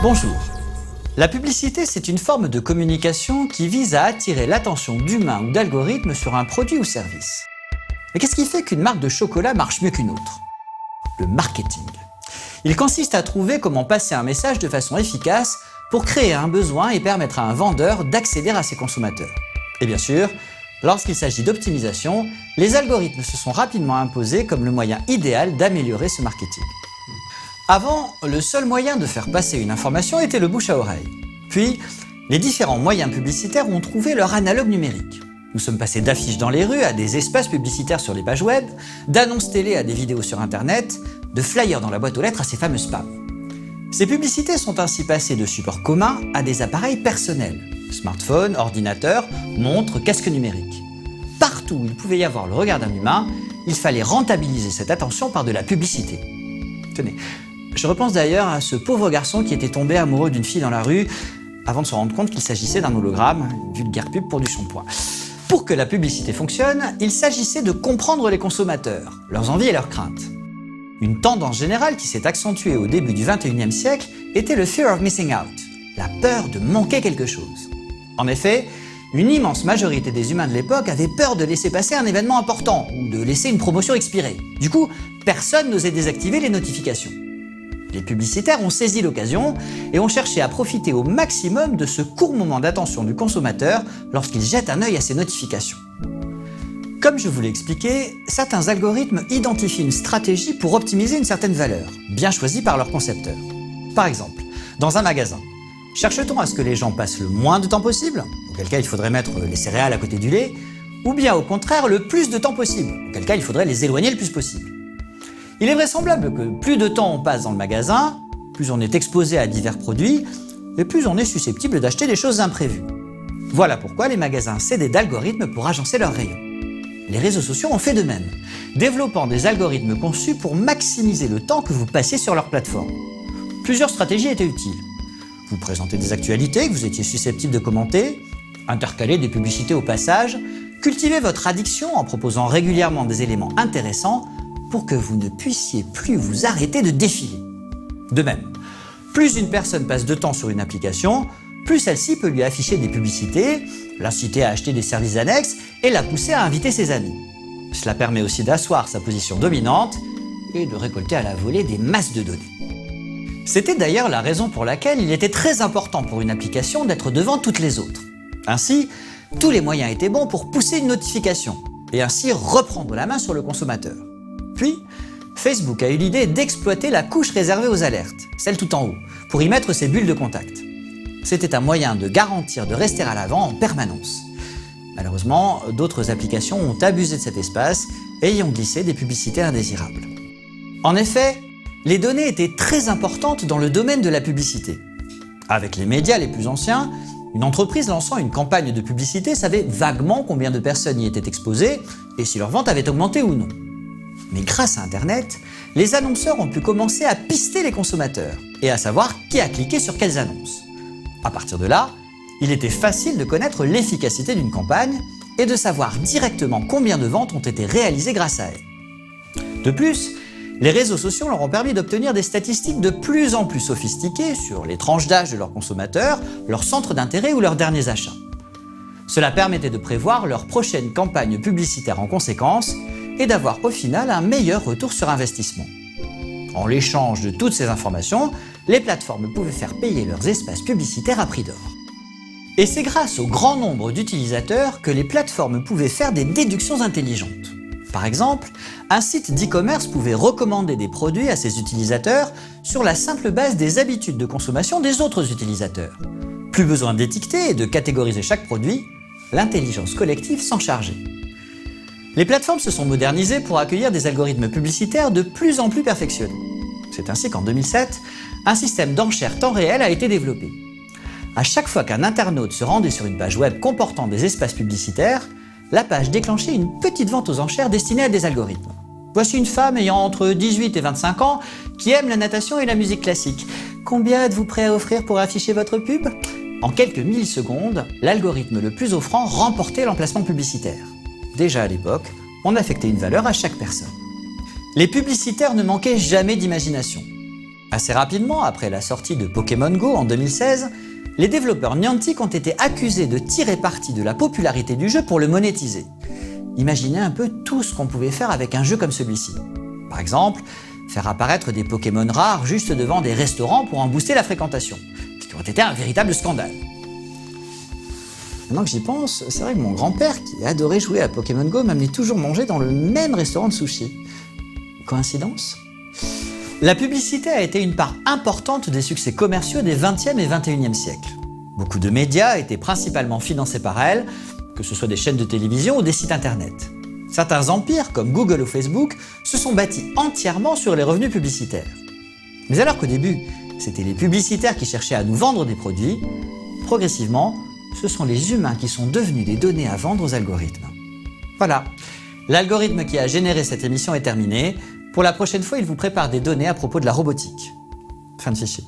Bonjour. La publicité, c'est une forme de communication qui vise à attirer l'attention d'humains ou d'algorithmes sur un produit ou service. Mais qu'est-ce qui fait qu'une marque de chocolat marche mieux qu'une autre? Le marketing. Il consiste à trouver comment passer un message de façon efficace pour créer un besoin et permettre à un vendeur d'accéder à ses consommateurs. Et bien sûr, lorsqu'il s'agit d'optimisation, les algorithmes se sont rapidement imposés comme le moyen idéal d'améliorer ce marketing. Avant, le seul moyen de faire passer une information était le bouche à oreille. Puis, les différents moyens publicitaires ont trouvé leur analogue numérique. Nous sommes passés d'affiches dans les rues à des espaces publicitaires sur les pages web, d'annonces télé à des vidéos sur Internet, de flyers dans la boîte aux lettres à ces fameux spams. Ces publicités sont ainsi passées de supports communs à des appareils personnels. Smartphones, ordinateurs, montres, casques numériques. Partout où il pouvait y avoir le regard d'un humain, il fallait rentabiliser cette attention par de la publicité. Tenez, je repense d'ailleurs à ce pauvre garçon qui était tombé amoureux d'une fille dans la rue avant de se rendre compte qu'il s'agissait d'un hologramme, une vulgaire pub pour du shampoing. Pour que la publicité fonctionne, il s'agissait de comprendre les consommateurs, leurs envies et leurs craintes. Une tendance générale qui s'est accentuée au début du XXIe siècle était le fear of missing out, la peur de manquer quelque chose. En effet, une immense majorité des humains de l'époque avaient peur de laisser passer un événement important ou de laisser une promotion expirer. Du coup, personne n'osait désactiver les notifications. Les publicitaires ont saisi l'occasion et ont cherché à profiter au maximum de ce court moment d'attention du consommateur lorsqu'il jette un œil à ses notifications. Comme je vous l'ai expliqué, certains algorithmes identifient une stratégie pour optimiser une certaine valeur, bien choisie par leur concepteur. Par exemple, dans un magasin, cherche-t-on à ce que les gens passent le moins de temps possible, auquel cas il faudrait mettre les céréales à côté du lait, ou bien au contraire le plus de temps possible, auquel cas il faudrait les éloigner le plus possible. Il est vraisemblable que plus de temps on passe dans le magasin, plus on est exposé à divers produits, et plus on est susceptible d'acheter des choses imprévues. Voilà pourquoi les magasins s'aident d'algorithmes pour agencer leurs rayons. Les réseaux sociaux ont fait de même, développant des algorithmes conçus pour maximiser le temps que vous passez sur leur plateforme. Plusieurs stratégies étaient utiles. Vous présentez des actualités que vous étiez susceptible de commenter, intercaler des publicités au passage, cultiver votre addiction en proposant régulièrement des éléments intéressants pour que vous ne puissiez plus vous arrêter de défiler. De même, plus une personne passe de temps sur une application, plus celle-ci peut lui afficher des publicités, l'inciter à acheter des services annexes et la pousser à inviter ses amis. Cela permet aussi d'asseoir sa position dominante et de récolter à la volée des masses de données. C'était d'ailleurs la raison pour laquelle il était très important pour une application d'être devant toutes les autres. Ainsi, tous les moyens étaient bons pour pousser une notification et ainsi reprendre la main sur le consommateur. Puis, Facebook a eu l'idée d'exploiter la couche réservée aux alertes, celle tout en haut, pour y mettre ses bulles de contact. C'était un moyen de garantir de rester à l'avant en permanence. Malheureusement, d'autres applications ont abusé de cet espace et y ont glissé des publicités indésirables. En effet, les données étaient très importantes dans le domaine de la publicité. Avec les médias les plus anciens, une entreprise lançant une campagne de publicité savait vaguement combien de personnes y étaient exposées et si leur vente avait augmenté ou non. Mais grâce à Internet, les annonceurs ont pu commencer à pister les consommateurs et à savoir qui a cliqué sur quelles annonces. À partir de là, il était facile de connaître l'efficacité d'une campagne et de savoir directement combien de ventes ont été réalisées grâce à elle. De plus, les réseaux sociaux leur ont permis d'obtenir des statistiques de plus en plus sophistiquées sur les tranches d'âge de leurs consommateurs, leurs centres d'intérêt ou leurs derniers achats. Cela permettait de prévoir leur prochaine campagne publicitaire en conséquence et d'avoir au final un meilleur retour sur investissement. En l'échange de toutes ces informations, les plateformes pouvaient faire payer leurs espaces publicitaires à prix d'or. Et c'est grâce au grand nombre d'utilisateurs que les plateformes pouvaient faire des déductions intelligentes. Par exemple, un site d'e-commerce pouvait recommander des produits à ses utilisateurs sur la simple base des habitudes de consommation des autres utilisateurs. Plus besoin d'étiqueter et de catégoriser chaque produit, l'intelligence collective s'en chargeait. Les plateformes se sont modernisées pour accueillir des algorithmes publicitaires de plus en plus perfectionnés. C'est ainsi qu'en 2007, un système d'enchères temps réel a été développé. À chaque fois qu'un internaute se rendait sur une page web comportant des espaces publicitaires, la page déclenchait une petite vente aux enchères destinée à des algorithmes. Voici une femme ayant entre 18 et 25 ans qui aime la natation et la musique classique. Combien êtes-vous prêt à offrir pour afficher votre pub? En quelques millisecondes, l'algorithme le plus offrant remportait l'emplacement publicitaire. Déjà à l'époque, on affectait une valeur à chaque personne. Les publicitaires ne manquaient jamais d'imagination. Assez rapidement, après la sortie de Pokémon Go en 2016, les développeurs Niantic ont été accusés de tirer parti de la popularité du jeu pour le monétiser. Imaginez un peu tout ce qu'on pouvait faire avec un jeu comme celui-ci. Par exemple, faire apparaître des Pokémon rares juste devant des restaurants pour en booster la fréquentation, ce qui aurait été un véritable scandale. Maintenant que j'y pense, c'est vrai que mon grand-père, qui adorait jouer à Pokémon Go, m'amenait toujours manger dans le même restaurant de sushi. Coïncidence ? La publicité a été une part importante des succès commerciaux des 20e et 21e siècles. Beaucoup de médias étaient principalement financés par elle, que ce soit des chaînes de télévision ou des sites internet. Certains empires, comme Google ou Facebook, se sont bâtis entièrement sur les revenus publicitaires. Mais alors qu'au début, c'était les publicitaires qui cherchaient à nous vendre des produits, progressivement, ce sont les humains qui sont devenus des données à vendre aux algorithmes. Voilà, l'algorithme qui a généré cette émission est terminé. Pour la prochaine fois, il vous prépare des données à propos de la robotique. Fin de fichier.